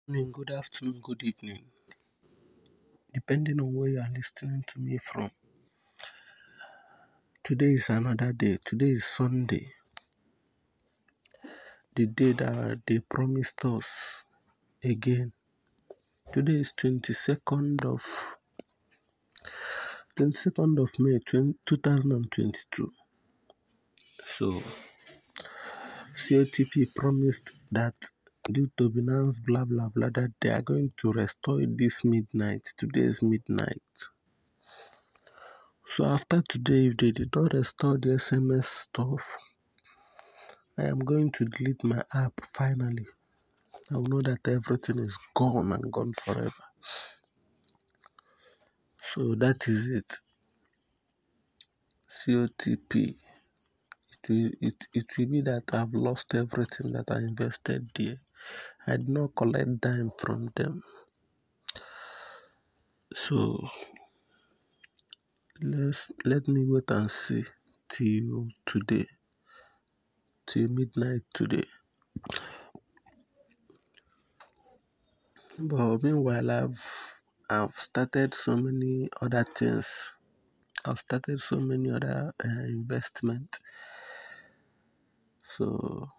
Morning, good afternoon, good evening, depending on where you are listening to me from. Today is another day. Today is Sunday, the day that they promised us again. Today is 22nd of May 2022. So, Cotp promised that due to Binance blah blah blah that they are going to restore it this midnight. Today is midnight. So after today, if they did not restore the SMS stuff, I am going to delete my app finally. I will know that everything is gone and gone forever. So that is it. Cotp. It will be that I've lost everything that I invested there. I did not collect dime from them. So let me wait and see till today, till midnight today. But meanwhile, I've started so many other things. I've started so many other investment. So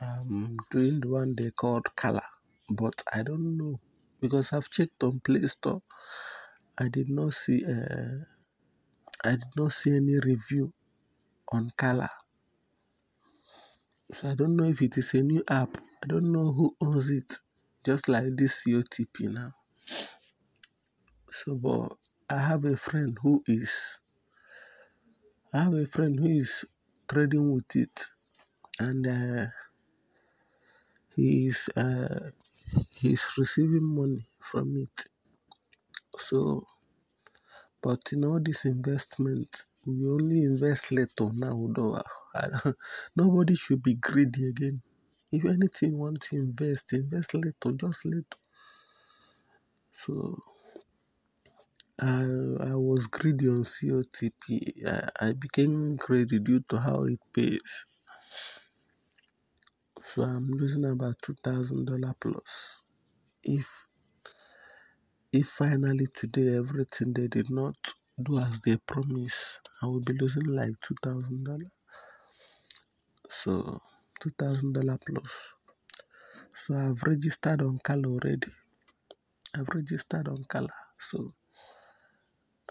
I'm doing the one they called Cala, but I don't know because I've checked on Play Store. I did not see any review on Cala. So I don't know if it is a new app. I don't know who owns it. Just like this Cotp now. So, but I have a friend who is trading with it, and he's receiving money from it. So, but in all this investment, we only invest little now, though. Nobody should be greedy again. If anything you want to invest little, just little. So I was greedy on Cotp. I became greedy due to how it pays. So I'm losing about $2,000 plus. If finally today everything they did not do as they promised, I will be losing like $2,000. So $2,000 plus. So I've registered on Cala already. So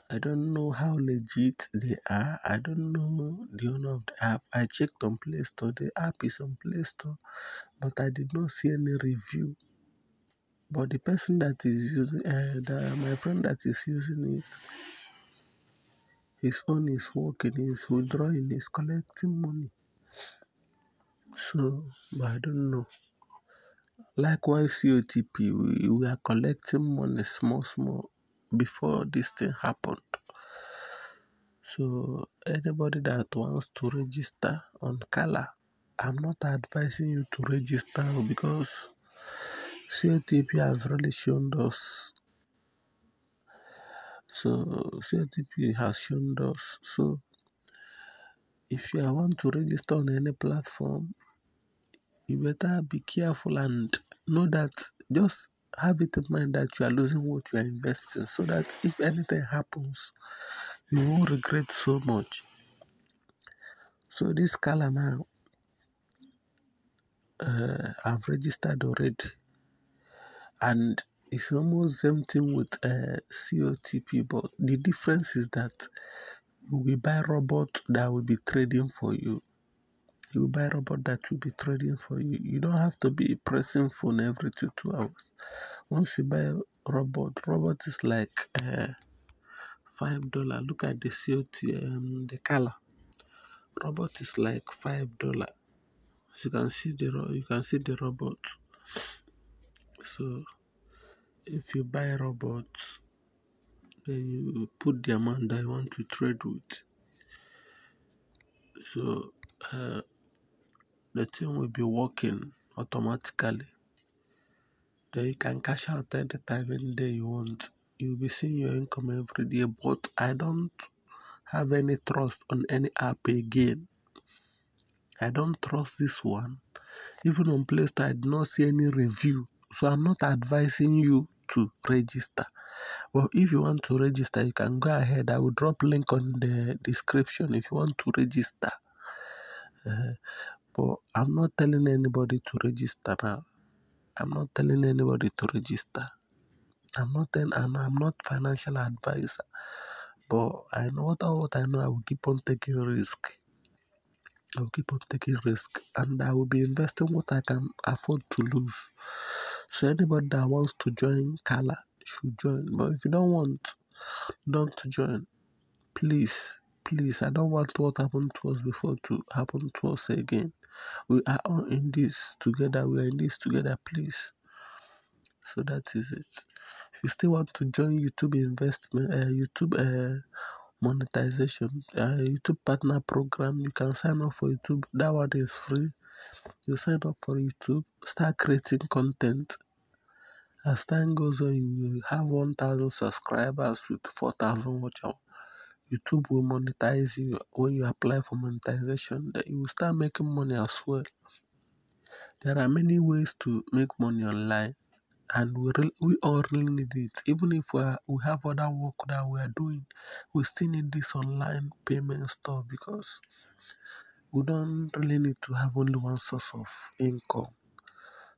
I don't know how legit they are. I don't know the owner of the app. I checked on Play Store. The app is on Play Store, but I did not see any review. But the person that is using, my friend that is using it, his own is working, he's withdrawing, he's collecting money. So, but I don't know. Likewise, Cotp, we are collecting money small before this thing happened. So, anybody that wants to register on Cala, I'm not advising you to register because Cotp has really shown us. So, Cotp has shown us. So, if you want to register on any platform, you better be careful and know that, just have it in mind that you are losing what you are investing, so that if anything happens, you won't regret so much. So this Cala now, I've registered already, and it's almost same thing with Cotp, but the difference is that you will buy robot that will be trading for you. You will buy robot that will be trading for you. You don't have to be pressing phone every 2 hours. Once you buy robot is like $5. Look at the the Cala. Robot is like $5. So you can see the robot. So if you buy robot, then you put the amount that you want to trade with. So the thing will be working automatically. Then you can cash out anytime, any day you want. You'll be seeing your income every day. But I don't have any trust on any app again. I don't trust this one. Even on Play Store, I did not see any review. So I'm not advising you to register. Well, if you want to register, you can go ahead. I will drop link on the description if you want to register. But I'm not telling anybody to register now. I'm not telling anybody to register. I'm not financial advisor. But I know what I know. I will keep on taking risk. I will keep on taking risk, and I will be investing what I can afford to lose. So anybody that wants to join Cala should join. But if you don't join. Please, please, I don't want what happened to us before to happen to us again. We are all in this together. We are in this together, please. So that is it. If you still want to join YouTube investment, YouTube monetization, YouTube partner program, you can sign up for YouTube. That one is free. You sign up for YouTube, start creating content. As time goes on, you will have 1,000 subscribers with 4,000 watch hours. YouTube will monetize you when you apply for monetization. Then you will start making money as well. There are many ways to make money online, and we all really need it. Even if we have other work that we are doing, we still need this online payment stuff because we don't really need to have only one source of income.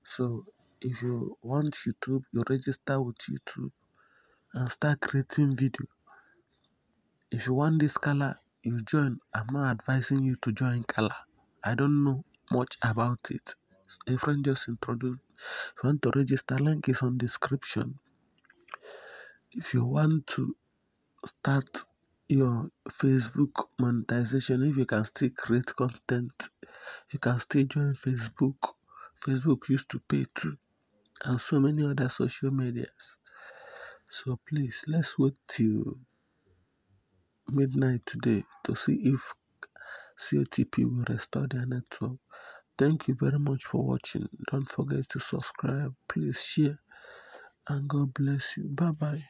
So if you want YouTube, you register with YouTube and start creating video. If you want this Cala, you join. I'm not advising you to join Cala. I don't know much about it. A friend just introduced. If you want to register, link is on description. If you want to start your Facebook monetization, if you can still create content, you can still join Facebook. Facebook used to pay too, and so many other social medias. So please, let's wait till midnight today to see if Cotp will restore their network. Thank you very much for watching. Don't forget to subscribe. Please share, and God bless you. Bye bye.